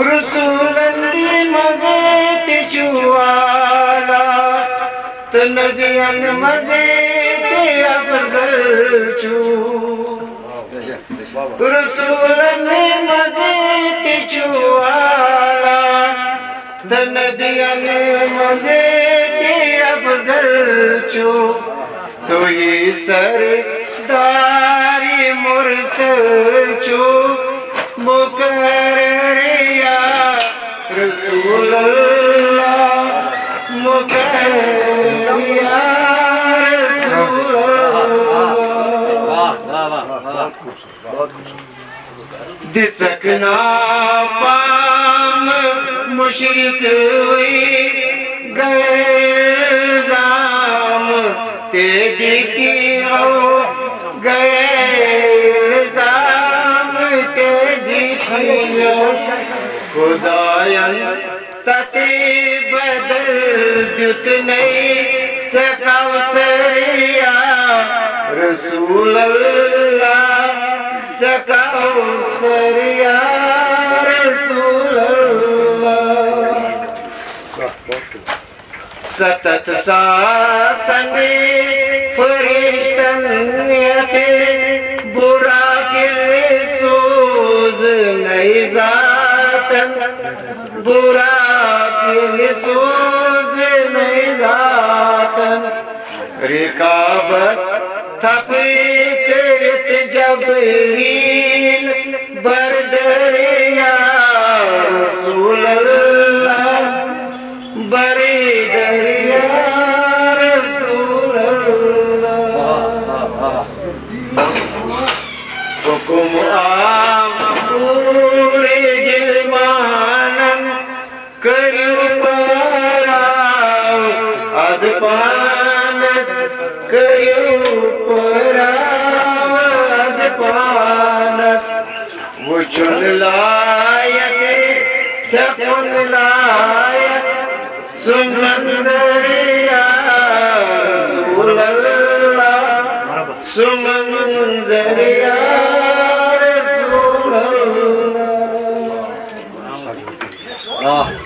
रसूलंदी मजे ते चुवाला तो नबियन मजे ते अफजल चू रसूलंदी मजे ते चुवाला तो नबियन मजे ते अफजल चू तो ये सरदारी मुरसल चू मुकर्रर या रसूल अल्लाह मुकर्रर या रसूल अल्लाह दिचकना पाम मुशरिक हुई गए जाम ते दिखी हो गए खुदायन तते बदल द्युत नहीं चकाउसरिया रसूल अल्लाह चकाउसरिया रसूल अल्लाह सतत सासने फरिश्तन यते बुरा के सोज नहीं जातन बुरा के सोज नहीं जातन रिकाबस थपे करत जबरील बरदरिया रसूल अल्लाह बरदरिया रसूल अल्लाह हुकुम आम पूरे गिलमानन करू पराव आज पानस करू पराव आज पानस वचन लायक थपुन लायक सुन मंजरिया रसूल अल्लाह सुन मंजरिया